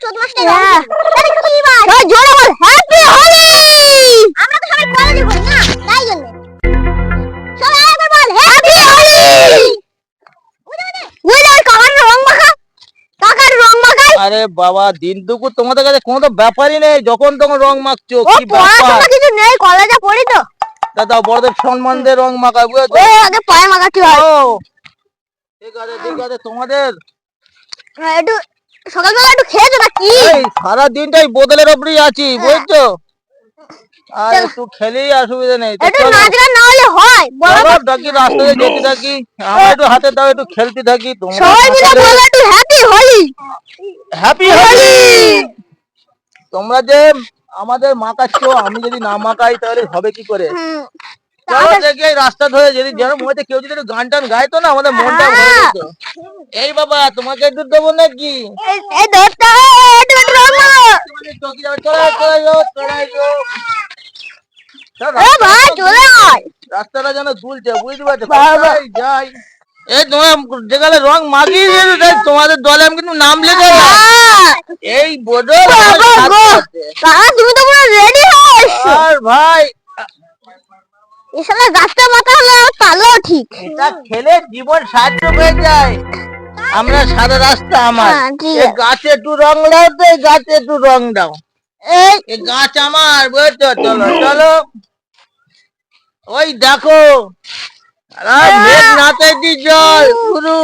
চোদ্দ মাসটা আরে কি ভাই জোরে বল হ্যাপি হোলি। আমরা তো সবাই কলেজে পড়ি না তাই জন্য সবাই একবার বল হ্যাপি হোলি। ওই কাকার রং মাখা কাকার রং মাখাই। আরে বাবা দিন দুপুর তোমাদের কাছে কোনো তো ব্যাপারই নেই, যখন তখন রং মাখছো কি পড়াশোনা কিছু নেই কলেজে পড়ি তো। দাদা বড়দের সম্মান দিয়ে রং মাখায় বুঝেছো? ওই আগে পায়ে মাখাতে হয়। ঠিক আছে তোমাদের একটু সকালবেলা একটু খেয়েছো নাকি? সারা দিনটাই বোতলের উপরেই আছি বুঝছো, আর একটু খেলেই অসুবিধা নেই। একটু নাচ গান না হলে হয় বলো ডাকি রাস্তায় যেতে থাকি, আমরা একটু হাতে দাও একটু খেলতে থাকি। সবাই মিলে বলো একটু হ্যাপি হোলি। হ্যাপি হোলি। তোমরা যে আমাদের মাখাচ্ছ, আমি যদি না মাখাই তাহলে হবে কি করে? চলো দেখি এই রাস্তা ধরে যদি যেন মনে কেউ যদি গান টান গাইতো না আমাদের মনটা ভরে যেত। এই বাবা তোমাকে একটু দেবো নাকি? এই দোস্তা একটু একটু রং মাখো। ভাই চলে আয়। রাস্তাটা যেন দুলছে বুঝতে পারছো? যাই এই তোমার যেখানে রং মাখিয়ে দিয়েছো তোমাদের দলে আমি কিন্তু নাম লিখে এই বদল। তুমি তো পুরো রেডি হয়ে আর ভাই এসলে গাছটা মাথা হলে তাহলে ঠিক। এটা খেলে জীবন সাহায্য হয়ে যায়। আমরা সাদা রাস্তা আমার গাছে একটু রং দাও তো, গাছে একটু রং দাও। এই গাছ আমার বুঝছো? চলো চলো ওই দেখো জল গুরু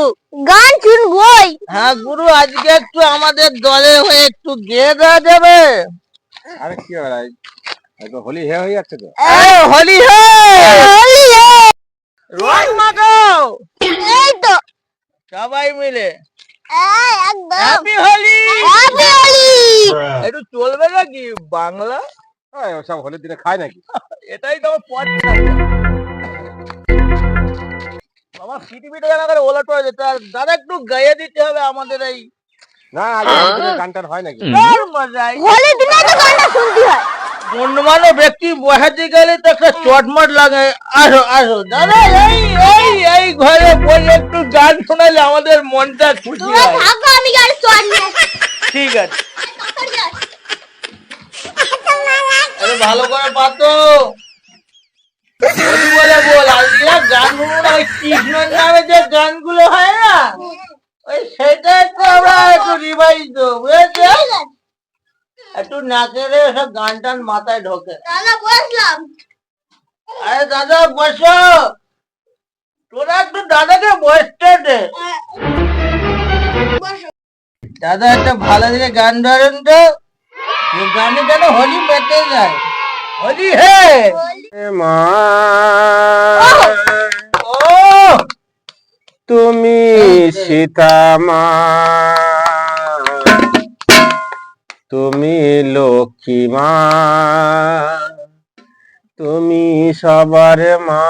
গান শুনবই। হ্যাঁ গুরু আজকে একটু আমাদের দলে হয়ে একটু গেয়ে দেওয়া যাবে? আরে কি হয় হোলি হয়ে যাচ্ছে তো। হোলি রং মাখাও এই তো সবাই মিলে একদম হ্যাপি হোলি। হ্যাপি হোলি। একটু চলবে নাকি বাংলা? সব হোলির দিনে খায় নাকি? এটাই তো আমার পছন্দ। আমার পৃথিবীটা যেন করে ওলট হয়ে যেত। আর দাদা একটু গাইয়ে দিতে হবে আমাদের এই না হোলির দিনে গান টান হয় নাকি? মজাই হোলির দিনে তো গানটা শুনতে হয়। গণ্যমান্য ব্যক্তি বসাতে গেলে তো একটা চটমট লাগে। আসো আসো দাদা এই এই এই ঘরে বসে একটু গান শোনালে আমাদের মনটা খুশি হয়। থাকো আমি গান শুনবো। ঠিক আছে আরে ভালো করে পাতো বলে বল। আজকে গান শুনবো না, ওই কৃষ্ণর নামে যে গানগুলো হয় না ওই সেটা একটু আমরা একটু রিভাইজ দেবো বুঝেছো? একটু নাচেরে সব গান টান মাথায় ঢোকে। দাদা বসলাম। আরে দাদা বসো, তোরা একটু দাদাকে বসতে দে। দাদা একটা ভালো দিকে গান ধরেন তো, গানে যেন হোলি মেতে যায়। হোলি হে মা ও তুমি সীতা মা, তুমি লক্ষ্মী মা, তুমি সবার মা,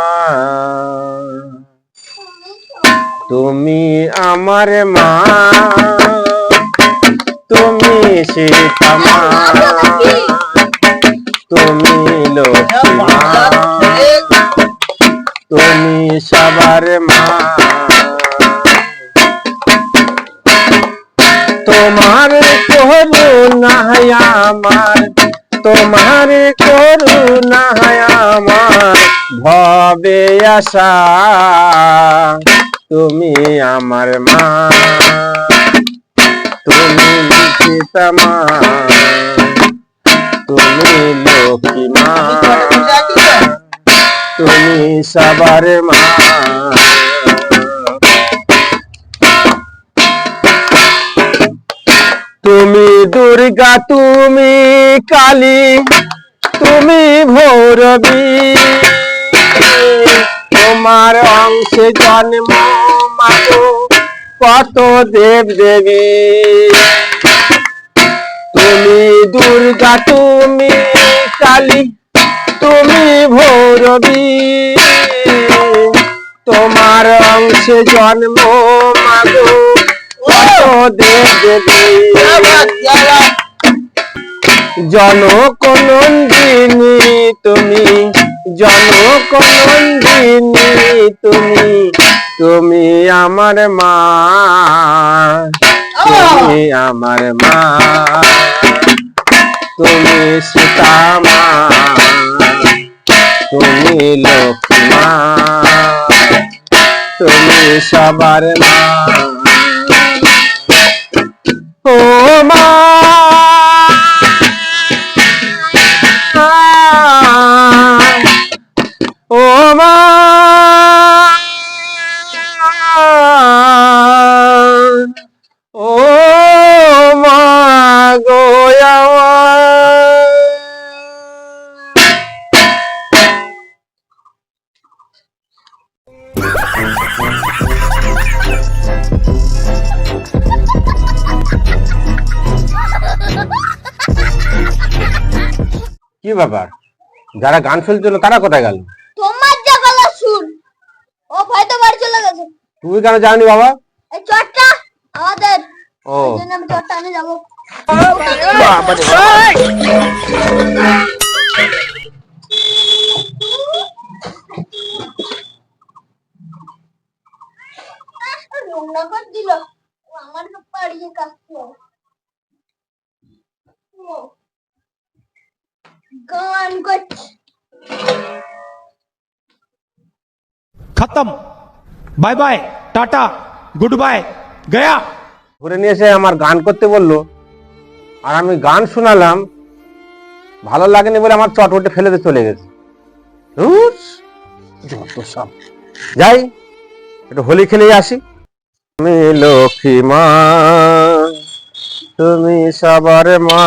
তুমি আমার মা, তুমি সীতা মা, তুমি লক্ষ্মী মা, তুমি সবার মা। তোমার করুণা আমার, তোমার করুণা আমার ভবে আশা, তুমি আমার মা, তুমি সীতা মা, তুমি লক্ষ্মী মা, তুমি সবার মা। তুমি দুর্গা, তুমি কালী, তুমি ভৈরবী, তোমার অংশে জন্ম মাগো কত দেব দেবী। তুমি দুর্গা, তুমি কালী, তুমি ভৈরবী, তোমার অংশে জন্ম মাগো দেব দেবী। জনক নন্দিনী তুমি, জনক নন্দিনী তুমি, তুমি আমার মা, তুমি আমার মা, তুমি সীতা মা, তুমি লক্ষ্মী মা, তুমি সবার মা। ও মা, ও মা, ও মা গো আমার। কি ব্যাপার, যারা গান শুনছিল তারা কোথায় গেল? তোমার যা গলা শুন, ও হয়তো বাড়ি চলে গেছে। তুমি কেন যাওনি বাবা? এই চটটা আমাদের, ও এই জন্য আমি চটটা আনে যাবো। নোংরা করে দিল, ও আমার পাড়িয়ে কাটলো। ও গান করছে। खत्म, bye bye, tata, goodbye, गया। ঘুরে নিয়ে এসে আমার গান করতে বললো, আর আমি গান শোনালাম, ভালো লাগেনি বলে আমার চট উঠে ফেলে দিয়ে চলে গেছে। ধুস, যত সব। যাই একটু হোলি খেলে আসি। তুমি লক্ষ্মী মা, তুমি সবার মা,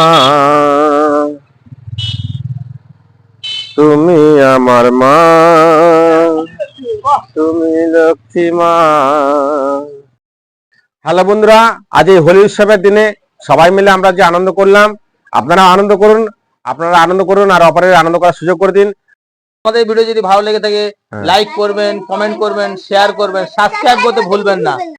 তুমি আমার মা, তুমি লক্ষ্মী মা। হ্যালো বন্ধুরা, আজ এই হোলি উৎসবের দিনে সবাই মিলে আমরা যে আনন্দ করলাম, আপনারা আনন্দ করুন, আর অপরের আনন্দ করার সুযোগ করে দিন। আমাদের ভিডিও যদি ভালো লেগে থাকে লাইক করবেন, কমেন্ট করবেন, শেয়ার করবেন, সাবস্ক্রাইব করতে ভুলবেন না।